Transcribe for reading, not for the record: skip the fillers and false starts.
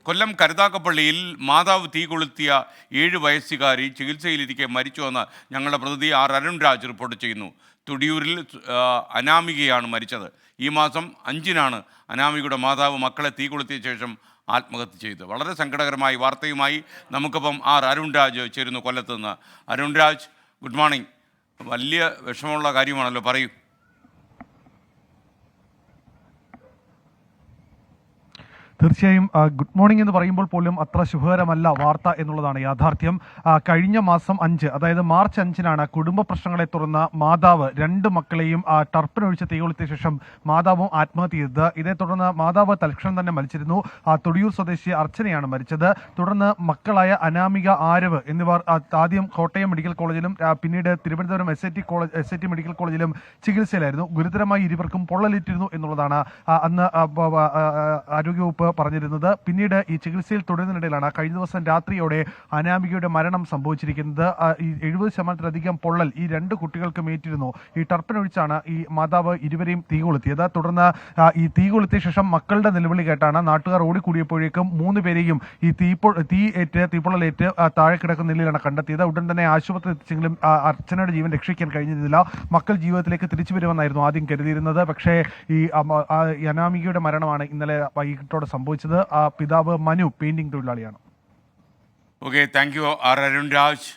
കൊല്ലം കരുതാക്കപ്പള്ളിയിൽ മാതാവ് തീ കൊളുത്തിയ 7 വയസ്സുകാരി ചികിത്സയിലിരിക്കെ മരിച്ചുവെന്ന് ഞങ്ങളുടെ പ്രതിനിധി ആർ അരുൺ രാജ് റിപ്പോർട്ട് ചെയ്യുന്നു. തുടിയൂരിൽ അനാമികയാണ് മരിച്ചത്. ഈ മാസം 5-നാണ് അനാമികയുടെ മാതാവ് മക്കളെ തീ കൊളുത്തിയ ശേഷം ആത്മഹത്യ ചെയ്തത്. വളരെ സങ്കടകരമായ വാർത്തയുമായി നമുക്കിപ്പം ആർ അരുൺ രാജ് ചേരുന്നു കൊല്ലത്ത് നിന്ന്. Arun Raj, good morning. വലിയ വിഷമമുള്ള കാര്യമാണല്ലോ, പറയൂ. തീർച്ചയായും ഗുഡ് മോർണിംഗ് എന്ന് പറയുമ്പോൾ പോലും അത്ര ശുഭകരമല്ല വാർത്ത എന്നുള്ളതാണ് യാഥാർത്ഥ്യം. കഴിഞ്ഞ മാസം 5, അതായത് മാർച്ച് 5-നാണ് കുടുംബ പ്രശ്നങ്ങളെ തുടർന്ന് മാതാവ് 2 മക്കളെയും ടർപ്പനൊഴിച്ച് തീ കൊളുത്തിയ ശേഷം മാതാവും ആത്മഹത്യ ചെയ്തത്. ഇതേ തുടർന്ന് മാതാവ് തൽക്ഷണം തന്നെ മരിച്ചിരുന്നു. തുടിയൂർ സ്വദേശി അർച്ചനയാണ് മരിച്ചത്. തുടർന്ന് മക്കളായ അനാമിക, ആരവ് എന്നിവർ ആദ്യം കോട്ടയം മെഡിക്കൽ കോളേജിലും പിന്നീട് തിരുവനന്തപുരം SIT മെഡിക്കൽ കോളേജിലും ചികിത്സയിലായിരുന്നു. ഗുരുതരമായി ഇരുവർക്കും പൊള്ളലേറ്റിരുന്നു എന്നുള്ളതാണ് അന്ന് ആരോഗ്യവകുപ്പ് പറഞ്ഞിരുന്നത്. പിന്നീട് ഈ ചികിത്സയിൽ തുടരുന്നതിനിടയിലാണ് കഴിഞ്ഞ ദിവസം രാത്രിയോടെ അനാമികയുടെ മരണം സംഭവിച്ചിരിക്കുന്നത്. ഈ 70%-ലധികം പൊള്ളൽ ഈ 2 കുട്ടികൾക്കും ഏറ്റിരുന്നു. ഈ ടർപ്പനൊഴിച്ചാണ് ഈ മാതാവ് ഇരുവരെയും തീ കൊളുത്തിയത്. തുടർന്ന് ഈ തീ കൊളുത്തിയ ശേഷം മക്കളുടെ നിലവിളി കേട്ടാണ് നാട്ടുകാർ ഓടിക്കൂടിയപ്പോഴേക്കും 3 പേരെയും ഈ തീപ്പൊള്ളലേറ്റ് താഴെ കിടക്കുന്ന നിലയിലാണ് കണ്ടെത്തിയത്. ഉടൻ തന്നെ ആശുപത്രി എത്തിച്ചെങ്കിലും അർച്ചനയുടെ ജീവൻ രക്ഷിക്കാൻ കഴിഞ്ഞിരുന്നില്ല. മക്കൾ ജീവിതത്തിലേക്ക് തിരിച്ചു വരുമെന്നായിരുന്നു ആദ്യം കരുതിയിരുന്നത്. പക്ഷേ ഈ അനാമികയുടെ മരണമാണ് ഇന്നലെ വൈകിട്ടോടെ സംഭവിച്ചത്. പിതാവ് മനു പെയിന്റിംഗ് തൊഴിലാളിയാണ്. Okay, thank you R Arun Raj.